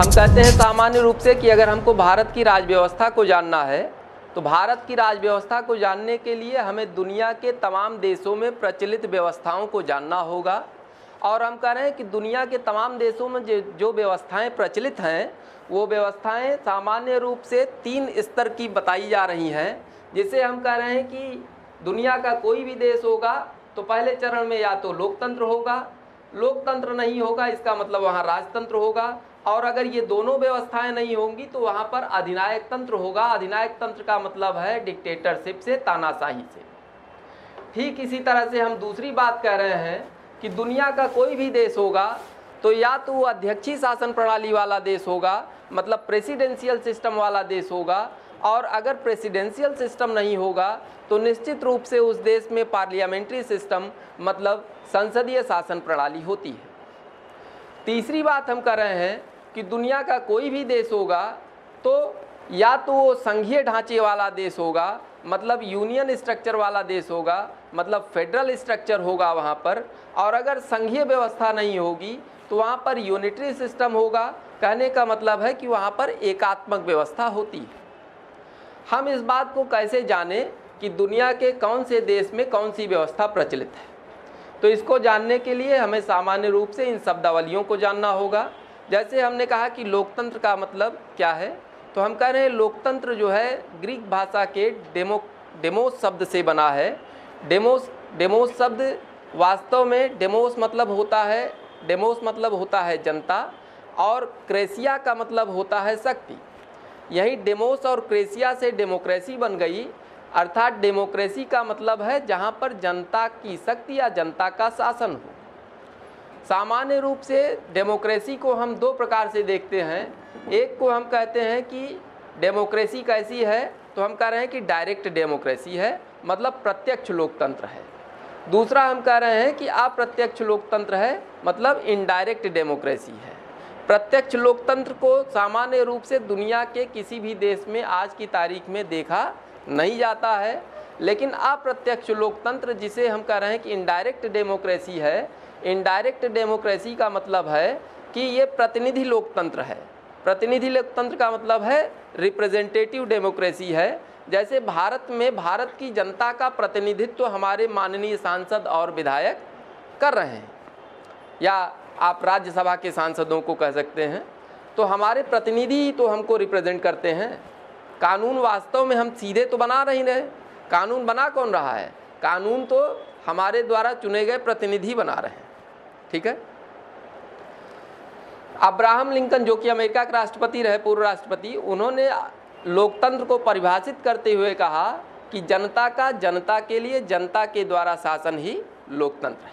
हम कहते हैं सामान्य रूप से कि अगर हमको भारत की राज व्यवस्था को जानना है तो भारत की राज व्यवस्था को जानने के लिए हमें दुनिया के तमाम देशों में प्रचलित व्यवस्थाओं को जानना होगा। और हम कह रहे हैं कि दुनिया के तमाम देशों में जो व्यवस्थाएं प्रचलित हैं वो व्यवस्थाएं सामान्य रूप से 3 स्तर की बताई जा रही हैं। जिसे हम कह रहे हैं कि दुनिया का कोई भी देश होगा तो पहले चरण में या तो लोकतंत्र होगा, लोकतंत्र नहीं होगा इसका मतलब वहाँ राजतंत्र होगा, और अगर ये दोनों व्यवस्थाएं नहीं होंगी तो वहाँ पर अधिनायक तंत्र होगा। अधिनायक तंत्र का मतलब है डिक्टेटरशिप से, तानाशाही से। ठीक इसी तरह से हम दूसरी बात कह रहे हैं कि दुनिया का कोई भी देश होगा तो या तो वो अध्यक्षीय शासन प्रणाली वाला देश होगा, मतलब प्रेसिडेंशियल सिस्टम वाला देश होगा, और अगर प्रेसिडेंशियल सिस्टम नहीं होगा तो निश्चित रूप से उस देश में पार्लियामेंट्री सिस्टम मतलब संसदीय शासन प्रणाली होती है। तीसरी बात हम कर रहे हैं कि दुनिया का कोई भी देश होगा तो या तो वो संघीय ढांचे वाला देश होगा, मतलब यूनियन स्ट्रक्चर वाला देश होगा, मतलब फेडरल स्ट्रक्चर होगा वहाँ पर, और अगर संघीय व्यवस्था नहीं होगी तो वहाँ पर यूनिटरी सिस्टम होगा। कहने का मतलब है कि वहाँ पर एकात्मक व्यवस्था होती है। हम इस बात को कैसे जानें कि दुनिया के कौन से देश में कौन सी व्यवस्था प्रचलित है, तो इसको जानने के लिए हमें सामान्य रूप से इन शब्दावलियों को जानना होगा। जैसे हमने कहा कि लोकतंत्र का मतलब क्या है, तो हम कह रहे हैं लोकतंत्र जो है ग्रीक भाषा के डेमोस शब्द से बना है। डेमोस शब्द वास्तव में डेमोस मतलब होता है जनता, और क्रेसिया का मतलब होता है शक्ति। यही डेमोस और क्रेसिया से डेमोक्रेसी बन गई, अर्थात डेमोक्रेसी का मतलब है जहाँ पर जनता की शक्ति या जनता का शासन हो। सामान्य रूप से डेमोक्रेसी को हम 2 प्रकार से देखते हैं। एक को हम कहते हैं कि डेमोक्रेसी कैसी है, तो हम कह रहे हैं कि डायरेक्ट डेमोक्रेसी है, मतलब प्रत्यक्ष लोकतंत्र है। दूसरा हम कह रहे हैं कि अप्रत्यक्ष लोकतंत्र है, मतलब इनडायरेक्ट डेमोक्रेसी है। प्रत्यक्ष लोकतंत्र को सामान्य रूप से दुनिया के किसी भी देश में आज की तारीख में देखा नहीं जाता है, लेकिन अप्रत्यक्ष लोकतंत्र जिसे हम कह रहे हैं कि इनडायरेक्ट डेमोक्रेसी है, इनडायरेक्ट डेमोक्रेसी का मतलब है कि ये प्रतिनिधि लोकतंत्र है। प्रतिनिधि लोकतंत्र का मतलब है रिप्रेजेंटेटिव डेमोक्रेसी है। जैसे भारत में भारत की जनता का प्रतिनिधित्व हमारे माननीय सांसद और विधायक कर रहे हैं, या आप राज्यसभा के सांसदों को कह सकते हैं, तो हमारे प्रतिनिधि तो हमको रिप्रेजेंट करते हैं। कानून वास्तव में हम सीधे तो बना नहीं रहे, कानून बना कौन रहा है, कानून तो हमारे द्वारा चुने गए प्रतिनिधि बना रहे हैं। ठीक है। अब्राहम लिंकन जो कि अमेरिका के राष्ट्रपति रहे, पूर्व राष्ट्रपति, उन्होंने लोकतंत्र को परिभाषित करते हुए कहा कि जनता का जनता के लिए जनता के द्वारा शासन ही लोकतंत्र है।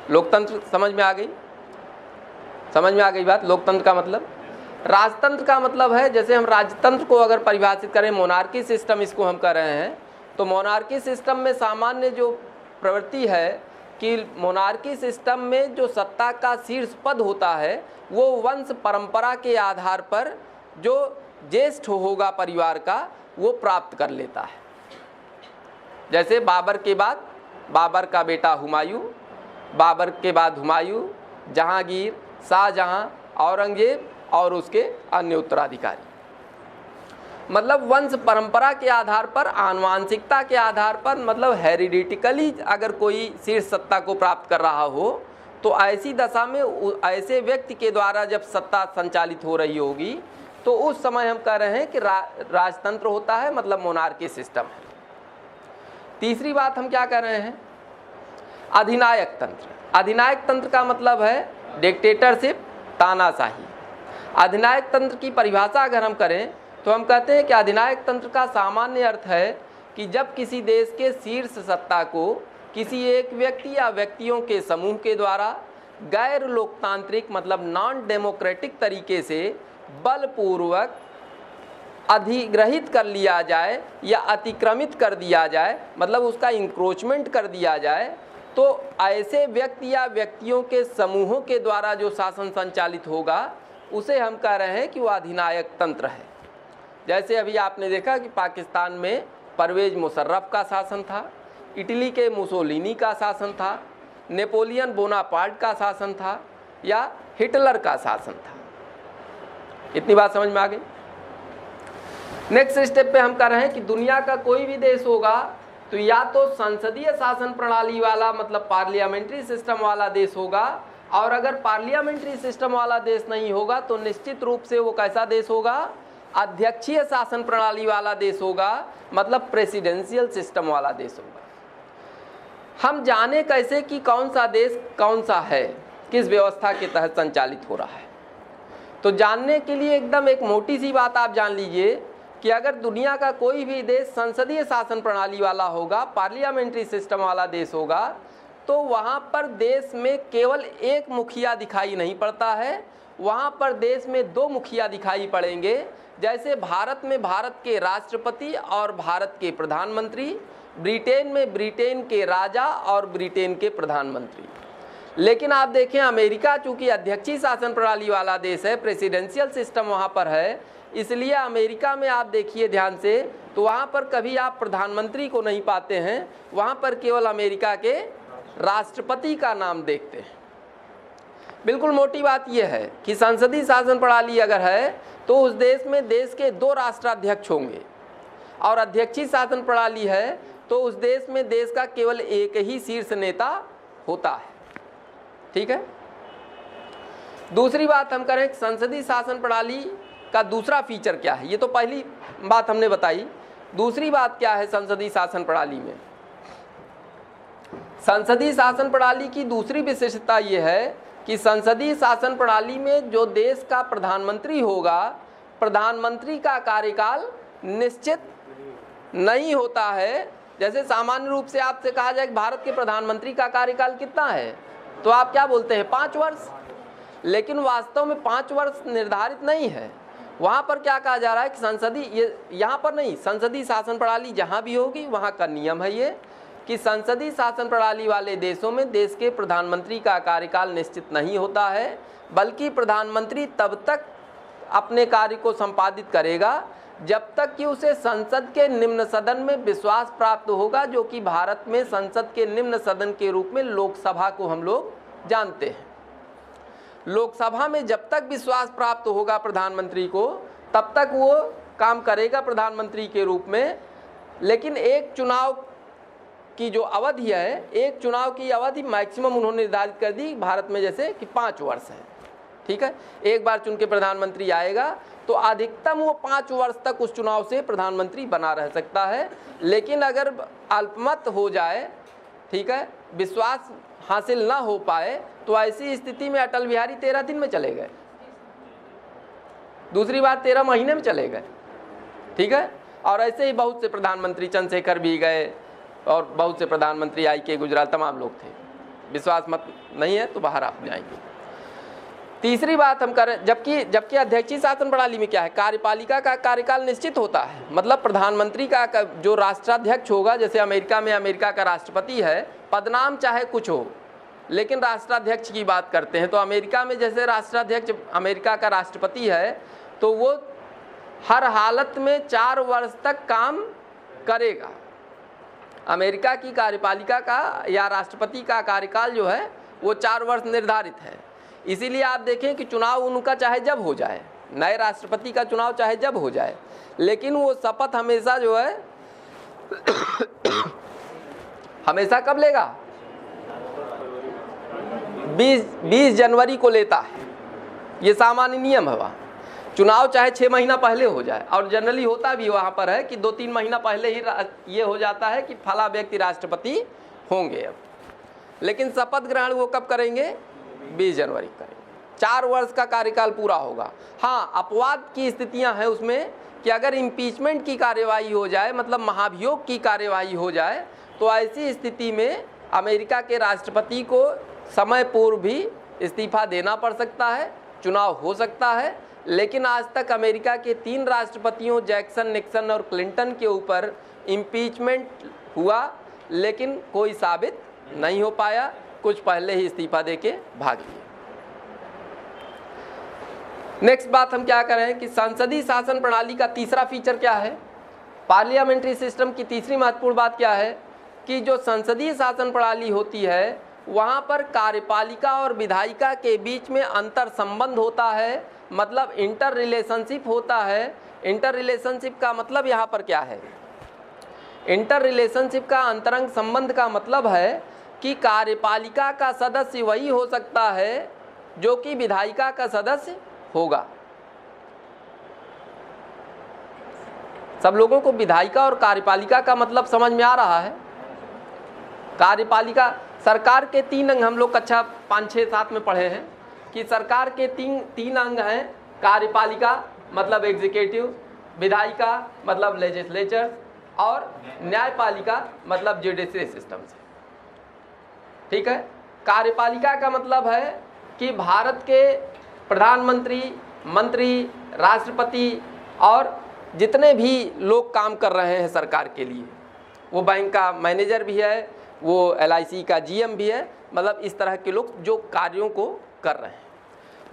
लोकतंत्र समझ में आ गई बात। लोकतंत्र का मतलब, राजतंत्र का मतलब है, जैसे हम राजतंत्र को अगर परिभाषित करें, मोनार्की सिस्टम इसको हम कर रहे हैं, तो मोनार्की सिस्टम में सामान्य जो प्रवृत्ति है कि मोनार्की सिस्टम में जो सत्ता का शीर्ष पद होता है वो वंश परंपरा के आधार पर जो ज्येष्ठ होगा परिवार का वो प्राप्त कर लेता है। जैसे बाबर के बाद बाबर का बेटा हुमायूं, बाबर के बाद हुमायूं, जहांगीर, शाहजहां, औरंगजेब और उसके अन्य उत्तराधिकारी। मतलब वंश परंपरा के आधार पर, आनुवांशिकता के आधार पर, मतलब हेरिडिटिकली अगर कोई शीर्ष सत्ता को प्राप्त कर रहा हो तो ऐसी दशा में ऐसे व्यक्ति के द्वारा जब सत्ता संचालित हो रही होगी तो उस समय हम कह रहे हैं कि राजतंत्र होता है, मतलब मोनार्की सिस्टम है। तीसरी बात हम क्या कर रहे हैं, अधिनायक तंत्र। अधिनायक तंत्र का मतलब है डिक्टेटरशिप, तानाशाही। अधिनायक तंत्र की परिभाषा अगर हम करें तो हम कहते हैं कि अधिनायक तंत्र का सामान्य अर्थ है कि जब किसी देश के शीर्ष सत्ता को किसी एक व्यक्ति या व्यक्तियों के समूह के द्वारा गैर लोकतांत्रिक मतलब नॉन डेमोक्रेटिक तरीके से बलपूर्वक अधिग्रहित कर लिया जाए या अतिक्रमित कर दिया जाए, मतलब उसका इंक्रोचमेंट कर दिया जाए, तो ऐसे व्यक्ति या व्यक्तियों के समूहों के द्वारा जो शासन संचालित होगा उसे हम कह रहे हैं कि वो अधिनायक तंत्र है। जैसे अभी आपने देखा कि पाकिस्तान में परवेज मुशर्रफ का शासन था, इटली के मुसोलिनी का शासन था, नेपोलियन बोनापार्ट का शासन था, या हिटलर का शासन था। इतनी बात समझ में आ गई। नेक्स्ट स्टेप पे हम कर रहे हैं कि दुनिया का कोई भी देश होगा तो या तो संसदीय शासन प्रणाली वाला मतलब पार्लियामेंट्री सिस्टम वाला देश होगा, और अगर पार्लियामेंट्री सिस्टम वाला देश नहीं होगा तो निश्चित रूप से वो कैसा देश होगा, अध्यक्षीय शासन प्रणाली वाला देश होगा, मतलब प्रेसिडेंशियल सिस्टम वाला देश होगा। हम जाने कैसे कि कौन सा देश कौन सा है, किस व्यवस्था के तहत संचालित हो रहा है। तो जानने के लिए एकदम एक मोटी सी बात आप जान लीजिए कि अगर दुनिया का कोई भी देश संसदीय शासन प्रणाली वाला होगा, पार्लियामेंट्री सिस्टम वाला देश होगा, तो वहाँ पर देश में केवल एक मुखिया दिखाई नहीं पड़ता है, वहाँ पर देश में दो मुखिया दिखाई पड़ेंगे। जैसे भारत में भारत के राष्ट्रपति और भारत के प्रधानमंत्री, ब्रिटेन में ब्रिटेन के राजा और ब्रिटेन के प्रधानमंत्री। लेकिन आप देखें अमेरिका चूंकि अध्यक्षीय शासन प्रणाली वाला देश है, प्रेसिडेंशियल सिस्टम वहाँ पर है, इसलिए अमेरिका में आप देखिए ध्यान से तो वहाँ पर कभी आप प्रधानमंत्री को नहीं पाते हैं, वहाँ पर केवल अमेरिका के राष्ट्रपति का नाम देखते हैं। बिल्कुल मोटी बात यह है कि संसदीय शासन प्रणाली अगर है तो उस देश में देश के दो राष्ट्राध्यक्ष होंगे, और अध्यक्षीय शासन प्रणाली है तो उस देश में देश का केवल एक ही शीर्ष नेता होता है। ठीक है। दूसरी बात हम करें संसदीय शासन प्रणाली का दूसरा फीचर क्या है। ये तो पहली बात हमने बताई, दूसरी बात क्या है संसदीय शासन प्रणाली में। संसदीय शासन प्रणाली की दूसरी विशेषता ये है कि संसदीय शासन प्रणाली में जो देश का प्रधानमंत्री होगा, प्रधानमंत्री का कार्यकाल निश्चित नहीं होता है। जैसे सामान्य रूप से आपसे कहा जाए कि भारत के प्रधानमंत्री का कार्यकाल कितना है, तो आप क्या बोलते हैं 5 वर्ष, लेकिन वास्तव में 5 वर्ष निर्धारित नहीं है। वहाँ पर क्या कहा जा रहा है कि संसदीय, यहाँ पर नहीं, संसदीय शासन प्रणाली जहाँ भी होगी वहाँ का नियम है ये कि संसदीय शासन प्रणाली वाले देशों में देश के प्रधानमंत्री का कार्यकाल निश्चित नहीं होता है, बल्कि प्रधानमंत्री तब तक अपने कार्य को संपादित करेगा जब तक कि उसे संसद के निम्न सदन में विश्वास प्राप्त होगा, जो कि भारत में संसद के निम्न सदन के रूप में लोकसभा को हम लोग जानते हैं। लोकसभा में जब तक विश्वास प्राप्त होगा प्रधानमंत्री को, तब तक वो काम करेगा प्रधानमंत्री के रूप में। लेकिन एक चुनाव की जो अवधि है, एक चुनाव की अवधि मैक्सिमम उन्होंने निर्धारित कर दी भारत में, जैसे कि 5 वर्ष है। ठीक है, एक बार चुन के प्रधानमंत्री आएगा तो अधिकतम वो 5 वर्ष तक उस चुनाव से प्रधानमंत्री बना रह सकता है। लेकिन अगर अल्पमत हो जाए, ठीक है, विश्वास हासिल ना हो पाए, तो ऐसी स्थिति में अटल बिहारी 13 दिन में चले गए, दूसरी बार 13 महीने में चले गए। ठीक है, और ऐसे ही बहुत से प्रधानमंत्री, चंद्रशेखर भी गए और बहुत से प्रधानमंत्री आई के गुजराल, तमाम लोग थे। विश्वास मत नहीं है तो बाहर आप जाएंगे। तीसरी बात हम करें, जबकि अध्यक्षीय शासन प्रणाली में क्या है, कार्यपालिका का कार्यकाल निश्चित होता है, मतलब प्रधानमंत्री का जो राष्ट्राध्यक्ष होगा, जैसे अमेरिका में अमेरिका का राष्ट्रपति है, पदनाम चाहे कुछ हो, लेकिन राष्ट्राध्यक्ष की बात करते हैं। तो अमेरिका में जैसे राष्ट्राध्यक्ष अमेरिका का राष्ट्रपति है तो वो हर हालत में 4 वर्ष तक काम करेगा। अमेरिका की कार्यपालिका का या राष्ट्रपति का कार्यकाल जो है वो 4 वर्ष निर्धारित है। इसीलिए आप देखें कि चुनाव उनका चाहे जब हो जाए, नए राष्ट्रपति का चुनाव चाहे जब हो जाए, लेकिन वो शपथ हमेशा जो है हमेशा कब लेगा, 20 जनवरी को लेता है। ये सामान्य नियम है। वहाँ चुनाव चाहे 6 महीना पहले हो जाए, और जनरली होता भी वहाँ पर है कि 2-3 महीना पहले ही ये हो जाता है कि फला व्यक्ति राष्ट्रपति होंगे अब, लेकिन शपथ ग्रहण वो कब करेंगे, 20 जनवरी करेंगे। 4 वर्ष का कार्यकाल पूरा होगा। हाँ, अपवाद की स्थितियां हैं उसमें कि अगर इम्पीचमेंट की कार्यवाही हो जाए, मतलब महाभियोग की कार्यवाही हो जाए, तो ऐसी स्थिति में अमेरिका के राष्ट्रपति को समय पूर्व भी इस्तीफा देना पड़ सकता है, चुनाव हो सकता है। लेकिन आज तक अमेरिका के 3 राष्ट्रपतियों जैक्सन, निक्सन और क्लिंटन के ऊपर इम्पीचमेंट हुआ, लेकिन कोई साबित नहीं हो पाया, कुछ पहले ही इस्तीफा देके भाग लिए। नेक्स्ट बात हम क्या करें कि संसदीय शासन प्रणाली का तीसरा फीचर क्या है, पार्लियामेंट्री सिस्टम की तीसरी महत्वपूर्ण बात क्या है कि जो संसदीय शासन प्रणाली होती है वहाँ पर कार्यपालिका और विधायिका के बीच में अंतर संबंध होता है, मतलब इंटर रिलेशनशिप होता है। इंटर रिलेशनशिप का मतलब यहाँ पर क्या है? इंटर रिलेशनशिप का अंतरंग संबंध का मतलब है कि कार्यपालिका का सदस्य वही हो सकता है जो कि विधायिका का सदस्य होगा। सब लोगों को विधायिका और कार्यपालिका का मतलब समझ में आ रहा है? कार्यपालिका, सरकार के 3 अंग हम लोग कक्षा 5, 6, 7 में पढ़े हैं कि सरकार के तीन अंग हैं। कार्यपालिका मतलब एग्जीक्यूटिव, विधायिका मतलब लेजिस्लेचर और न्यायपालिका मतलब जुडिशरी सिस्टम से। ठीक है। कार्यपालिका का मतलब है कि भारत के प्रधानमंत्री, मंत्री, राष्ट्रपति और जितने भी लोग काम कर रहे हैं सरकार के लिए, वो बैंक का मैनेजर भी है, वो LIC का GM भी है, मतलब इस तरह के लोग जो कार्यों को कर रहे हैं।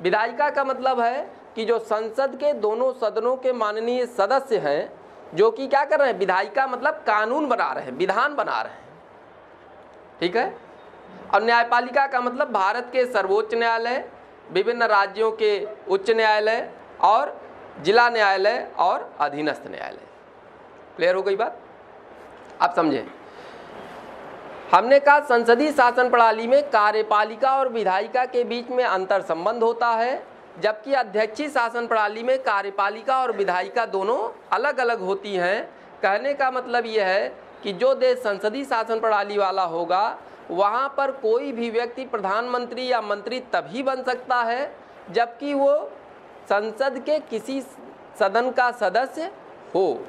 विधायिका का मतलब है कि जो संसद के दोनों सदनों के माननीय सदस्य हैं, जो कि क्या कर रहे हैं? विधायिका मतलब कानून बना रहे हैं, विधान बना रहे हैं। ठीक है। और न्यायपालिका का मतलब भारत के सर्वोच्च न्यायालय, विभिन्न राज्यों के उच्च न्यायालय और जिला न्यायालय और अधीनस्थ न्यायालय। क्लियर हो गई बात? आप समझें। हमने कहा संसदीय शासन प्रणाली में कार्यपालिका और विधायिका के बीच में अंतर संबंध होता है, जबकि अध्यक्षीय शासन प्रणाली में कार्यपालिका और विधायिका दोनों अलग अलग होती हैं। कहने का मतलब यह है कि जो देश संसदीय शासन प्रणाली वाला होगा, वहाँ पर कोई भी व्यक्ति प्रधानमंत्री या मंत्री तभी बन सकता है जबकि वो संसद के किसी सदन का सदस्य हो।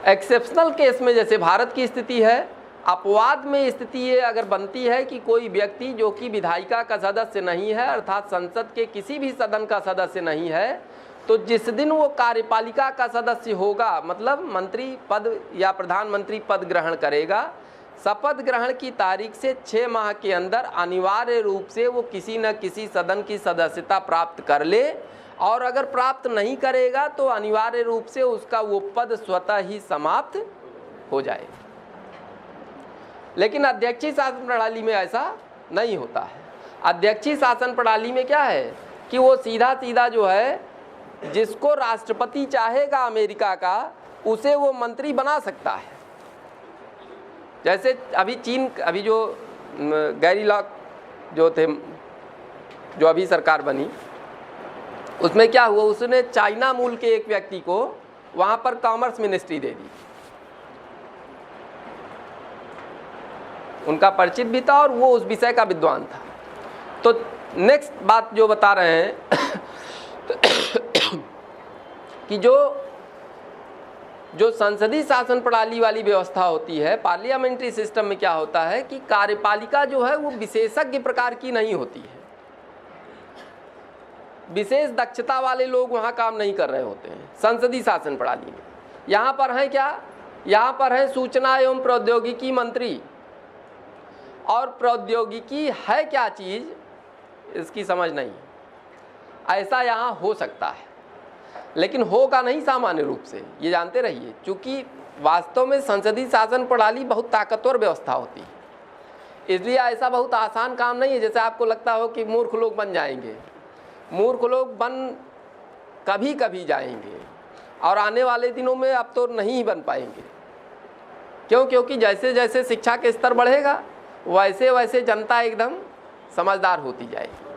एक्सेप्शनल केस में जैसे भारत की स्थिति है, अपवाद में स्थिति ये अगर बनती है कि कोई व्यक्ति जो कि विधायिका का सदस्य नहीं है, अर्थात संसद के किसी भी सदन का सदस्य नहीं है, तो जिस दिन वो कार्यपालिका का सदस्य होगा, मतलब मंत्री पद या प्रधानमंत्री पद ग्रहण करेगा, शपथ ग्रहण की तारीख से 6 माह के अंदर अनिवार्य रूप से वो किसी न किसी सदन की सदस्यता प्राप्त कर ले, और अगर प्राप्त नहीं करेगा तो अनिवार्य रूप से उसका वो पद स्वतः ही समाप्त हो जाए। लेकिन अध्यक्षीय शासन प्रणाली में ऐसा नहीं होता है। अध्यक्षीय शासन प्रणाली में क्या है कि वो सीधा सीधा जो है, जिसको राष्ट्रपति चाहेगा अमेरिका का, उसे वो मंत्री बना सकता है। जैसे अभी चीन, अभी जो गैरी लॉक जो थे, जो अभी सरकार बनी, उसमें क्या हुआ, उसने चाइना मूल के एक व्यक्ति को वहाँ पर कॉमर्स मिनिस्ट्री दे दी। उनका परिचित भी था और वो उस विषय का विद्वान था। तो नेक्स्ट बात जो बता रहे हैं कि जो संसदीय शासन प्रणाली वाली व्यवस्था होती है, पार्लियामेंट्री सिस्टम में क्या होता है कि कार्यपालिका जो है वो विशेषज्ञ प्रकार की नहीं होती है। विशेष दक्षता वाले लोग वहाँ काम नहीं कर रहे होते हैं संसदीय शासन प्रणाली में। यहाँ पर है क्या? यहाँ पर है सूचना एवं प्रौद्योगिकी मंत्री, और प्रौद्योगिकी है क्या चीज़, इसकी समझ नहीं। ऐसा यहाँ हो सकता है, लेकिन होगा नहीं सामान्य रूप से, ये जानते रहिए। क्योंकि वास्तव में संसदीय शासन प्रणाली बहुत ताकतवर व्यवस्था होती है, इसलिए ऐसा बहुत आसान काम नहीं है जैसे आपको लगता हो कि मूर्ख लोग बन जाएंगे। मूर्ख लोग बन कभी कभी जाएंगे, और आने वाले दिनों में अब तो नहीं बन पाएंगे। क्यों? क्योंकि जैसे जैसे शिक्षा के स्तर बढ़ेगा, वैसे वैसे जनता एकदम समझदार होती जाएगी।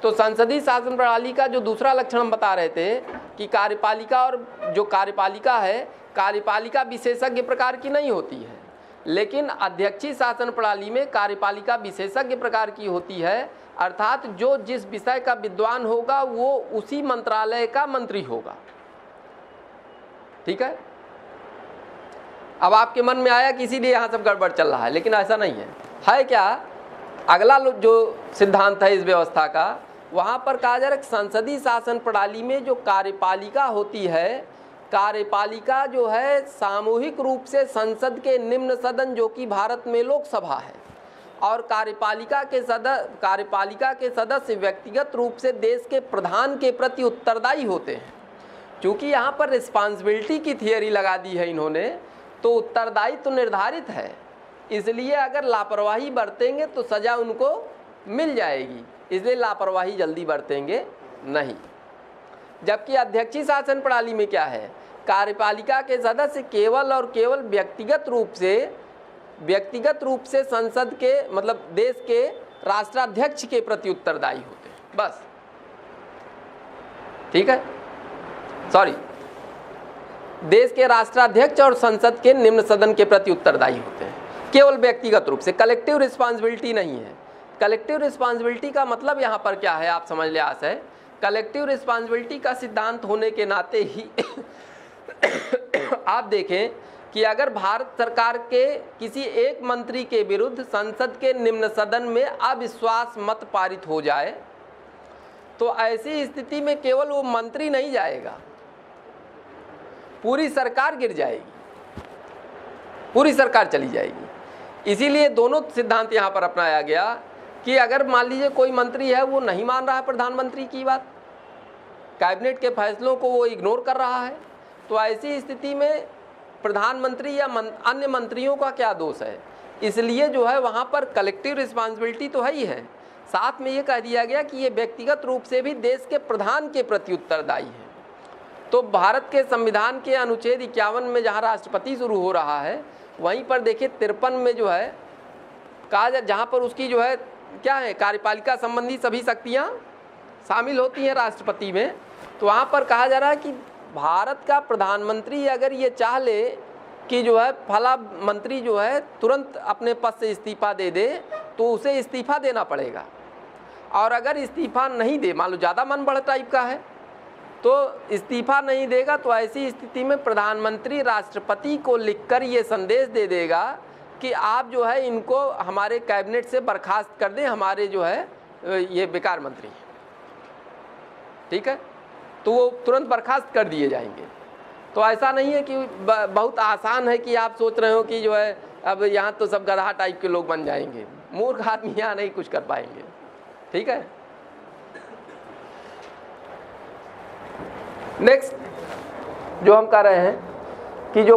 तो संसदीय शासन प्रणाली का जो दूसरा लक्षण हम बता रहे थे कि कार्यपालिका, और जो कार्यपालिका है, कार्यपालिका विशेषज्ञ प्रकार की नहीं होती है, लेकिन अध्यक्षीय शासन प्रणाली में कार्यपालिका विशेषज्ञ प्रकार की होती है। अर्थात जो जिस विषय का विद्वान होगा वो उसी मंत्रालय का मंत्री होगा। ठीक है। अब आपके मन में आया कि इसीलिए यहाँ सब गड़बड़ चल रहा है, लेकिन ऐसा नहीं है क्या? अगला जो सिद्धांत है इस व्यवस्था का, वहाँ पर कहा जा रहा है संसदीय शासन प्रणाली में जो कार्यपालिका होती है, कार्यपालिका जो है सामूहिक रूप से संसद के निम्न सदन जो कि भारत में लोकसभा है, और कार्यपालिका के सदस्य व्यक्तिगत रूप से देश के प्रधान के प्रति उत्तरदायी होते हैं। क्योंकि यहाँ पर रिस्पॉन्सिबिलिटी की थियरी लगा दी है इन्होंने, तो उत्तरदायित्व तो निर्धारित है इसलिए अगर लापरवाही बरतेंगे तो सज़ा उनको मिल जाएगी, इसलिए लापरवाही जल्दी बरतेंगे नहीं। जबकि अध्यक्षीय शासन प्रणाली में क्या है, कार्यपालिका के सदस्य केवल और केवल व्यक्तिगत रूप से संसद के मतलब देश के राष्ट्राध्यक्ष के प्रति उत्तरदायी होते हैं, बस। ठीक है, सॉरी, देश के राष्ट्राध्यक्ष और संसद के निम्न सदन के प्रति उत्तरदायी होते हैं, केवल व्यक्तिगत रूप से। कलेक्टिव रिस्पॉन्सिबिलिटी नहीं है। कलेक्टिव रिस्पॉन्सिबिलिटी का मतलब यहाँ पर क्या है, आप समझ ले आस है। कलेक्टिव रिस्पॉन्सिबिलिटी का सिद्धांत होने के नाते ही आप देखें कि अगर भारत सरकार के किसी एक मंत्री के विरुद्ध संसद के निम्न सदन में अविश्वास मत पारित हो जाए तो ऐसी स्थिति में केवल वो मंत्री नहीं जाएगा, पूरी सरकार गिर जाएगी, पूरी सरकार चली जाएगी। इसीलिए दोनों सिद्धांत यहाँ पर अपनाया गया कि अगर मान लीजिए कोई मंत्री है वो नहीं मान रहा है प्रधानमंत्री की बात, कैबिनेट के फैसलों को वो इग्नोर कर रहा है, तो ऐसी स्थिति में प्रधानमंत्री या अन्य मंत्रियों का क्या दोष है। इसलिए जो है वहाँ पर कलेक्टिव रिस्पॉन्सिबिलिटी तो है ही है, साथ में ये कह दिया गया कि ये व्यक्तिगत रूप से भी देश के प्रधान के प्रति उत्तरदायी है। तो भारत के संविधान के अनुच्छेद 51 में जहाँ राष्ट्रपति शुरू हो रहा है, वहीं पर देखिए 53 में जो है कहा जाए, जहाँ पर उसकी जो है क्या है, कार्यपालिका संबंधी सभी शक्तियाँ शामिल होती हैं राष्ट्रपति में। तो वहाँ पर कहा जा रहा है कि भारत का प्रधानमंत्री अगर ये चाह ले कि जो है फला मंत्री जो है तुरंत अपने पद से इस्तीफा दे दे, तो उसे इस्तीफा देना पड़ेगा। और अगर इस्तीफा नहीं दे, मान लो ज़्यादा मन बढ़ टाइप का है, तो इस्तीफा नहीं देगा, तो ऐसी स्थिति में प्रधानमंत्री राष्ट्रपति को लिखकर ये संदेश दे देगा कि आप जो है इनको हमारे कैबिनेट से बर्खास्त कर दें, हमारे जो है ये बेकार मंत्री। ठीक है, तो वो तुरंत बर्खास्त कर दिए जाएंगे। तो ऐसा नहीं है कि बहुत आसान है कि आप सोच रहे हो कि जो है अब यहाँ तो सब गधा टाइप के लोग बन जाएंगे, मूर्ख आदमी यहाँ नहीं कुछ कर पाएंगे। ठीक है, नेक्स्ट जो हम कर रहे हैं कि जो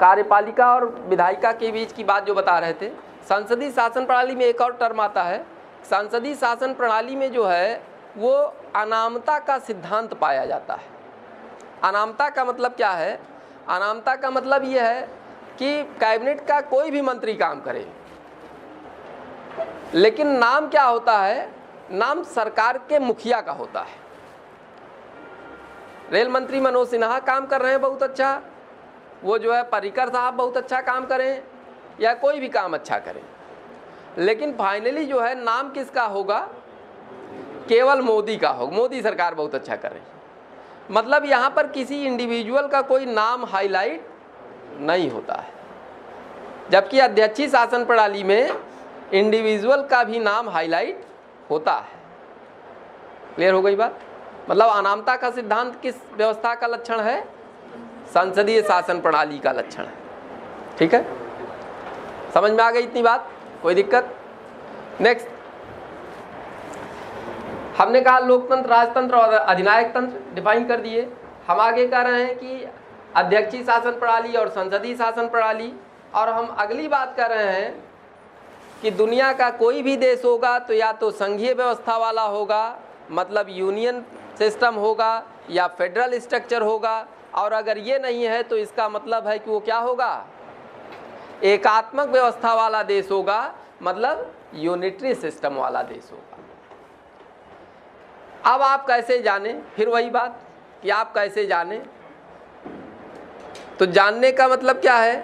कार्यपालिका और विधायिका के बीच की बात जो बता रहे थे, संसदीय शासन प्रणाली में एक और टर्म आता है। संसदीय शासन प्रणाली में जो है वो अनामता का सिद्धांत पाया जाता है। अनामता का मतलब क्या है, अनामता का मतलब ये है कि कैबिनेट का कोई भी मंत्री काम करे, लेकिन नाम क्या होता है, नाम सरकार के मुखिया का होता है। रेल मंत्री मनोज सिन्हा काम कर रहे हैं बहुत अच्छा, वो जो है पर्रिकर साहब बहुत अच्छा काम करें या कोई भी काम अच्छा करें, लेकिन फाइनली जो है नाम किसका होगा, केवल मोदी का होगा, मोदी सरकार बहुत अच्छा कर रही है। मतलब यहाँ पर किसी इंडिविजुअल का कोई नाम हाईलाइट नहीं होता है, जबकि अध्यक्षीय शासन प्रणाली में इंडिविजुअल का भी नाम हाईलाइट होता है। क्लियर हो गई बात। मतलब अनामता का सिद्धांत किस व्यवस्था का लक्षण है, संसदीय शासन प्रणाली का लक्षण है। ठीक है, समझ में आ गई इतनी बात, कोई दिक्कत। नेक्स्ट हमने कहा लोकतंत्र, राजतंत्र और अधिनायक तंत्र डिफाइन कर दिए। हम आगे कह रहे हैं कि अध्यक्षीय शासन प्रणाली और संसदीय शासन प्रणाली, और हम अगली बात कर रहे हैं कि दुनिया का कोई भी देश होगा तो या तो संघीय व्यवस्था वाला होगा, मतलब यूनियन सिस्टम होगा, या फेडरल स्ट्रक्चर होगा, और अगर ये नहीं है तो इसका मतलब है कि वो क्या होगा, एकात्मक व्यवस्था वाला देश होगा, मतलब यूनिटरी सिस्टम वाला देश होगा। अब आप कैसे जाने, फिर वही बात कि आप कैसे जाने। तो जानने का मतलब क्या है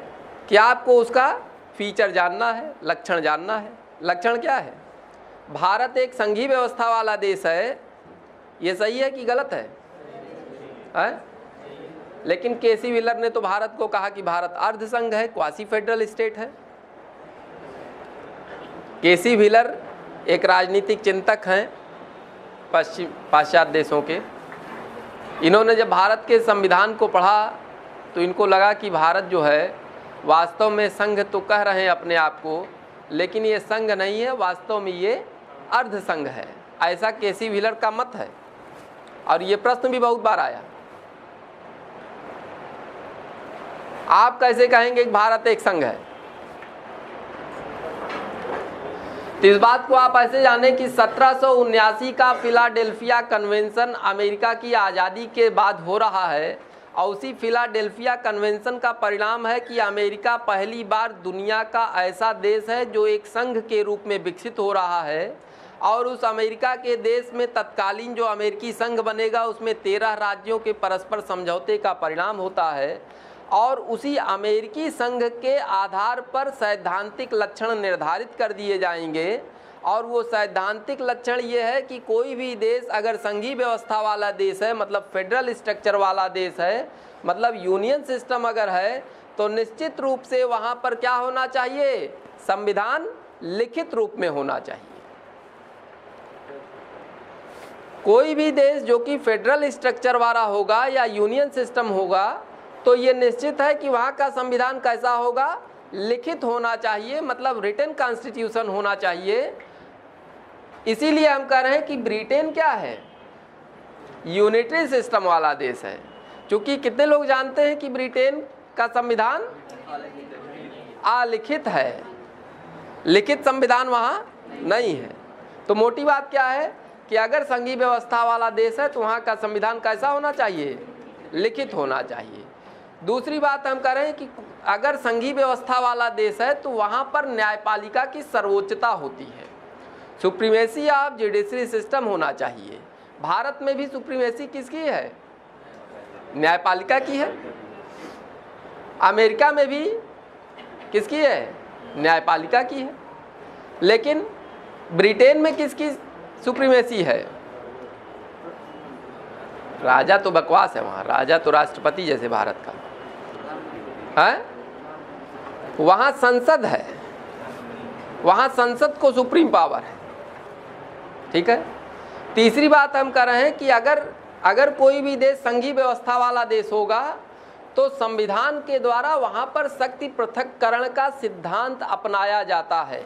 कि आपको उसका फीचर जानना है, लक्षण जानना है। लक्षण क्या है, भारत एक संघीय व्यवस्था वाला देश है, ये सही है कि गलत है? लेकिन केसी व्हीलर ने तो भारत को कहा कि भारत अर्ध संघ है, क्वासी फेडरल स्टेट है। केसी व्हीलर एक राजनीतिक चिंतक हैं पाश्चात्य देशों के। इन्होंने जब भारत के संविधान को पढ़ा तो इनको लगा कि भारत जो है वास्तव में संघ तो कह रहे हैं अपने आप को, लेकिन ये संघ नहीं है, वास्तव में ये अर्ध संघ है। ऐसा केसी व्हीलर का मत है, और ये प्रश्न भी बहुत बार आया, आप कैसे कहेंगे कि भारत एक संघ है? तो इस बात को आप ऐसे जाने कि 1779 का फिलाडेल्फिया कन्वेंशन अमेरिका की आज़ादी के बाद हो रहा है, और उसी फिलाडेल्फिया कन्वेंशन का परिणाम है कि अमेरिका पहली बार दुनिया का ऐसा देश है जो एक संघ के रूप में विकसित हो रहा है। और उस अमेरिका के देश में तत्कालीन जो अमेरिकी संघ बनेगा उसमें 13 राज्यों के परस्पर समझौते का परिणाम होता है, और उसी अमेरिकी संघ के आधार पर सैद्धांतिक लक्षण निर्धारित कर दिए जाएंगे। और वो सैद्धांतिक लक्षण ये है कि कोई भी देश अगर संघीय व्यवस्था वाला देश है, मतलब फेडरल स्ट्रक्चर वाला देश है, मतलब यूनियन सिस्टम अगर है, तो निश्चित रूप से वहाँ पर क्या होना चाहिए, संविधान लिखित रूप में होना चाहिए। कोई भी देश जो कि फेडरल स्ट्रक्चर वाला होगा या यूनियन सिस्टम होगा, तो ये निश्चित है कि वहाँ का संविधान कैसा होगा, लिखित होना चाहिए, मतलब रिटन कॉन्स्टिट्यूशन होना चाहिए। इसीलिए हम कह रहे हैं कि ब्रिटेन क्या है, यूनिटरी सिस्टम वाला देश है। क्योंकि कितने लोग जानते हैं कि ब्रिटेन का संविधान अलिखित है, लिखित संविधान वहाँ नहीं है। तो मोटी बात क्या है कि अगर संघीय व्यवस्था वाला देश है तो वहाँ का संविधान कैसा होना चाहिए, लिखित होना चाहिए। दूसरी बात हम कह रहे हैं कि अगर संघीय व्यवस्था वाला देश है तो वहाँ पर न्यायपालिका की सर्वोच्चता होती है, सुप्रीमेसी ऑफ जुडिशरी सिस्टम होना चाहिए। भारत में भी सुप्रीमेसी किसकी है, न्यायपालिका की है। अमेरिका में भी किसकी है, न्यायपालिका की है। लेकिन ब्रिटेन में किसकी सुप्रीमेसी है, राजा तो बकवास है वहाँ, राजा तो राष्ट्रपति जैसे भारत का है, वहाँ संसद है, वहाँ संसद को सुप्रीम पावर है। ठीक है। तीसरी बात हम कह रहे हैं कि अगर कोई भी देश संघीय व्यवस्था वाला देश होगा तो संविधान के द्वारा वहाँ पर शक्ति पृथक्करण का सिद्धांत अपनाया जाता है।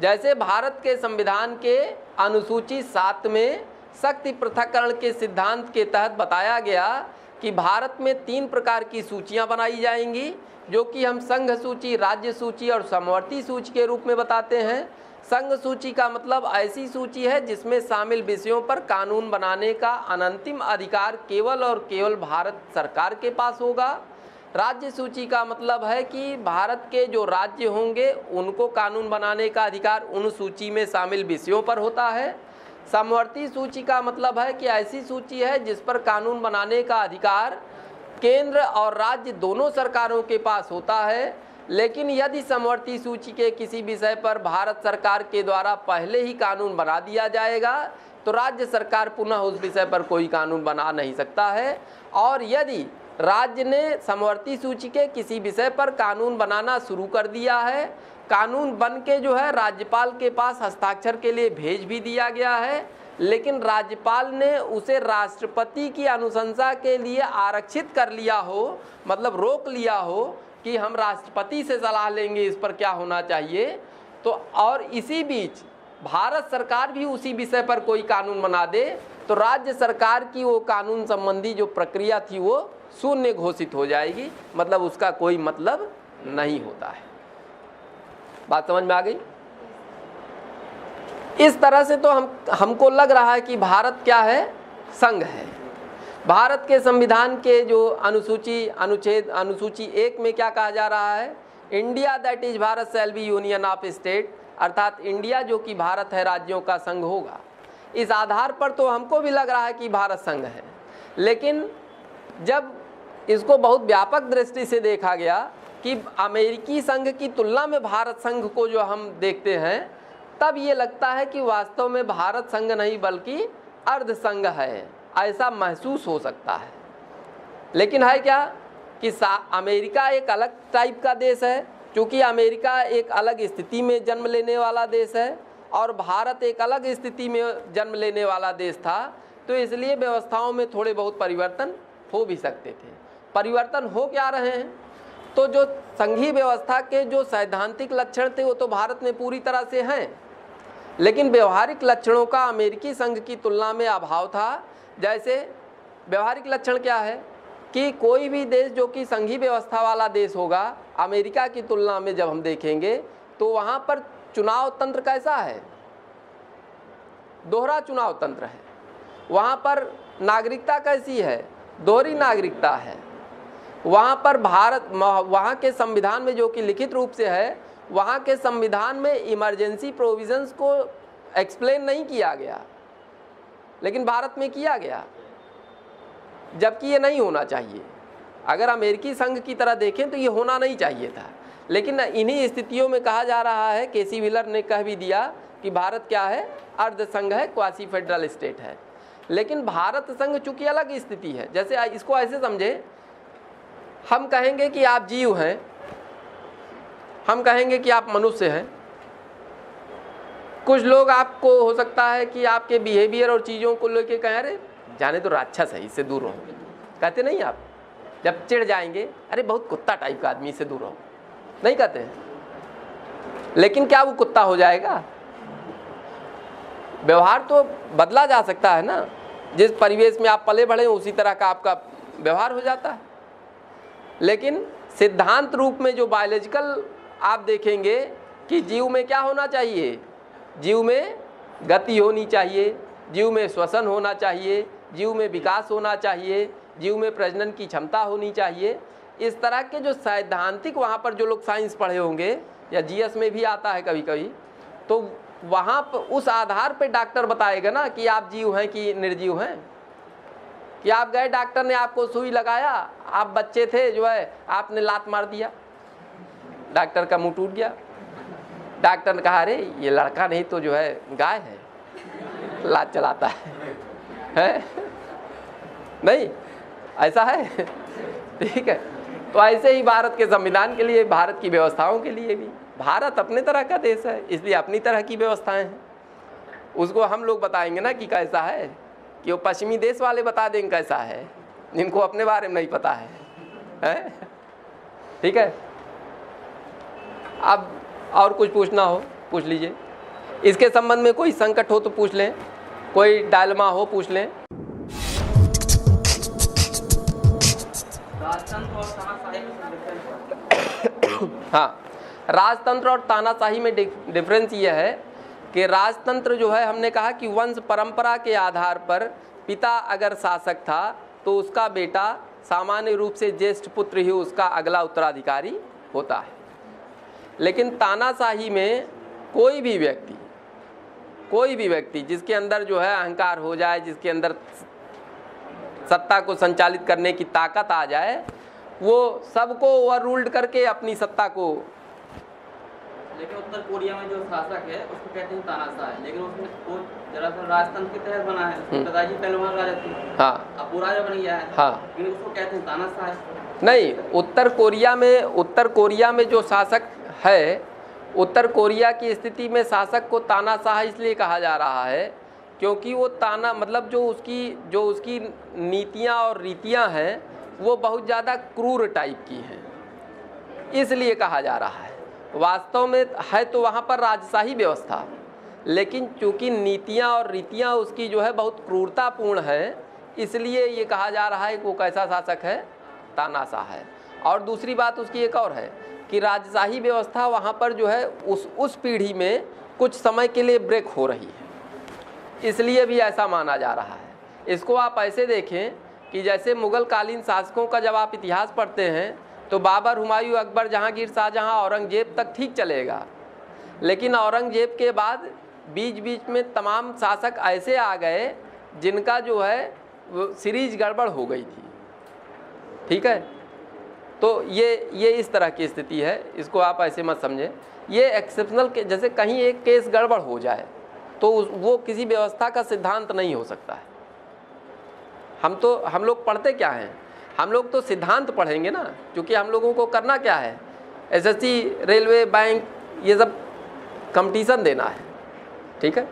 जैसे भारत के संविधान के अनुसूची 7 में शक्ति पृथक्करण के सिद्धांत के तहत बताया गया कि भारत में 3 प्रकार की सूचियां बनाई जाएंगी, जो कि हम संघ सूची, राज्य सूची और समवर्ती सूची के रूप में बताते हैं। संघ सूची का मतलब ऐसी सूची है जिसमें शामिल विषयों पर कानून बनाने का अनंतिम अधिकार केवल और केवल भारत सरकार के पास होगा। राज्य सूची का मतलब है कि भारत के जो राज्य होंगे उनको कानून बनाने का अधिकार उन सूची में शामिल विषयों पर होता है। समवर्ती सूची का मतलब है कि ऐसी सूची है जिस पर कानून बनाने का अधिकार केंद्र और राज्य दोनों सरकारों के पास होता है। लेकिन यदि समवर्ती सूची के किसी विषय पर भारत सरकार के द्वारा पहले ही कानून बना दिया जाएगा तो राज्य सरकार पुनः उस विषय पर कोई कानून बना नहीं सकता है। और यदि राज्य ने समवर्ती सूची के किसी विषय पर कानून बनाना शुरू कर दिया है, कानून बन के जो है राज्यपाल के पास हस्ताक्षर के लिए भेज भी दिया गया है, लेकिन राज्यपाल ने उसे राष्ट्रपति की अनुशंसा के लिए आरक्षित कर लिया हो, मतलब रोक लिया हो कि हम राष्ट्रपति से सलाह लेंगे इस पर क्या होना चाहिए। तो और इसी बीच भारत सरकार भी उसी विषय पर कोई कानून बना दे तो राज्य सरकार की वो कानून संबंधी जो प्रक्रिया थी वो शून्य घोषित हो जाएगी, मतलब उसका कोई मतलब नहीं होता है। बात समझ में आ गई? इस तरह से तो हमको लग रहा है कि भारत क्या है, संघ है। भारत के संविधान के जो अनुसूची 1 में क्या कहा जा रहा है, India that is Bharat shall be union of state, अर्थात इंडिया जो कि भारत है राज्यों का संघ होगा। इस आधार पर तो हमको भी लग रहा है कि भारत संघ है, लेकिन जब इसको बहुत व्यापक दृष्टि से देखा गया कि अमेरिकी संघ की तुलना में भारत संघ को जो हम देखते हैं, तब ये लगता है कि वास्तव में भारत संघ नहीं बल्कि अर्ध संघ है, ऐसा महसूस हो सकता है। लेकिन है क्या कि अमेरिका एक अलग टाइप का देश है, क्योंकि अमेरिका एक अलग स्थिति में जन्म लेने वाला देश है और भारत एक अलग स्थिति में जन्म लेने वाला देश था, तो इसलिए व्यवस्थाओं में थोड़े बहुत परिवर्तन हो भी सकते थे। परिवर्तन हो क्या रहे हैं, तो जो संघीय व्यवस्था के जो सैद्धांतिक लक्षण थे वो तो भारत में पूरी तरह से हैं, लेकिन व्यवहारिक लक्षणों का अमेरिकी संघ की तुलना में अभाव था। जैसे व्यवहारिक लक्षण क्या है कि कोई भी देश जो कि संघीय व्यवस्था वाला देश होगा, अमेरिका की तुलना में जब हम देखेंगे तो वहाँ पर चुनाव तंत्र कैसा है? दोहरा चुनाव तंत्र है। वहाँ पर नागरिकता कैसी है? दोहरी नागरिकता है। वहाँ पर वहाँ के संविधान में जो कि लिखित रूप से है, वहाँ के संविधान में इमरजेंसी प्रोविजंस को एक्सप्लेन नहीं किया गया, लेकिन भारत में किया गया, जबकि ये नहीं होना चाहिए। अगर अमेरिकी संघ की तरह देखें तो ये होना नहीं चाहिए था, लेकिन इन्हीं स्थितियों में कहा जा रहा है, केसी व्हीलर ने कह भी दिया कि भारत क्या है? अर्ध संघ है, क्वासी फेडरल स्टेट है। लेकिन भारत संघ चूंकि अलग स्थिति है। जैसे इसको ऐसे समझे, हम कहेंगे कि आप जीव हैं, हम कहेंगे कि आप मनुष्य हैं। कुछ लोग आपको हो सकता है कि आपके बिहेवियर और चीज़ों को लेके कहें अरे जाने तो राक्षस है, इससे दूर रहो। कहते नहीं आप? जब चिढ़ जाएंगे, अरे बहुत कुत्ता टाइप का आदमी, इससे दूर रहो, नहीं कहते हैं? लेकिन क्या वो कुत्ता हो जाएगा? व्यवहार तो बदला जा सकता है ना। जिस परिवेश में आप पले बढ़े उसी तरह का आपका व्यवहार हो जाता है। लेकिन सिद्धांत रूप में जो बायोलॉजिकल आप देखेंगे कि जीव में क्या होना चाहिए? जीव में गति होनी चाहिए, जीव में श्वसन होना चाहिए, जीव में विकास होना चाहिए, जीव में प्रजनन की क्षमता होनी चाहिए। इस तरह के जो सैद्धांतिक, वहाँ पर जो लोग साइंस पढ़े होंगे या जीएस में भी आता है कभी कभी, तो वहाँ पर उस आधार पे डॉक्टर बताएगा ना कि आप जीव हैं कि निर्जीव हैं। कि आप गए, डॉक्टर ने आपको सुई लगाया, आप बच्चे थे जो है, आपने लात मार दिया, डॉक्टर का मुंह टूट गया। डॉक्टर ने कहा अरे ये लड़का नहीं तो जो है गाय है, लात चलाता है? नहीं, ऐसा है? ठीक है। तो ऐसे ही भारत के संविधान के लिए, भारत की व्यवस्थाओं के लिए भी, भारत अपने तरह का देश है, इसलिए अपनी तरह की व्यवस्थाएं हैं। उसको हम लोग बताएंगे ना कि कैसा है, कि वो पश्चिमी देश वाले बता देंगे कैसा है, जिनको अपने बारे में नहीं पता है? ठीक है। अब और कुछ पूछना हो पूछ लीजिए, इसके संबंध में कोई संकट हो तो पूछ लें, कोई डायलमा हो पूछ लें। हाँ, राजतंत्र और तानाशाही में डिफरेंस ये है कि राजतंत्र जो है, हमने कहा कि वंश परंपरा के आधार पर पिता अगर शासक था तो उसका बेटा सामान्य रूप से ज्येष्ठ पुत्र ही उसका अगला उत्तराधिकारी होता है। लेकिन तानाशाही में कोई भी व्यक्ति जिसके अंदर जो है अहंकार हो जाए, जिसके अंदर सत्ता को संचालित करने की ताकत आ जाए, वो सबको ओवर रूल्ड करके अपनी सत्ता को। लेकिन उत्तर कोरिया में जो शासक है उसको कहते हैं तानाशाह, लेकिन उसमें वो दरअसल राजतंत्र के तहत बना है। उसके पिताजी पहले वहाँ राजा थे, हाँ, अब वो राजा बन गया है, हाँ, लेकिन उसको कहते हैं तानाशाह। नहीं, उत्तर कोरिया में जो शासक है, उत्तर कोरिया की स्थिति में शासक को तानाशाह इसलिए कहा जा रहा है क्योंकि वो ताना मतलब जो उसकी नीतियाँ और रीतियाँ हैं वो बहुत ज़्यादा क्रूर टाइप की हैं, इसलिए कहा जा रहा है। वास्तव में है तो वहाँ पर राजशाही व्यवस्था, लेकिन चूँकि नीतियाँ और रीतियाँ उसकी जो है बहुत क्रूरतापूर्ण है, इसलिए ये कहा जा रहा है कि वो कैसा शासक है? तानाशाह है। और दूसरी बात उसकी एक और है कि राजशाही व्यवस्था वहाँ पर जो है उस पीढ़ी में कुछ समय के लिए ब्रेक हो रही है, इसलिए भी ऐसा माना जा रहा है। इसको आप ऐसे देखें कि जैसे मुग़ल कालीन शासकों का जब आप इतिहास पढ़ते हैं तो बाबर, हुमायूं, अकबर, जहांगीर, शाहजहां, औरंगजेब तक ठीक चलेगा, लेकिन औरंगजेब के बाद बीच में तमाम शासक ऐसे आ गए जिनका जो है वो सीरीज गड़बड़ हो गई थी। ठीक है, तो ये इस तरह की स्थिति है, इसको आप ऐसे मत समझें। ये एक्सेप्शनल के, जैसे कहीं एक केस गड़बड़ हो जाए तो वो किसी व्यवस्था का सिद्धांत नहीं हो सकता है। हम लोग पढ़ते क्या हैं? हम लोग तो सिद्धांत पढ़ेंगे ना, क्योंकि हम लोगों को करना क्या है? एसएससी, रेलवे, बैंक, ये सब कंपटीशन देना है। ठीक है।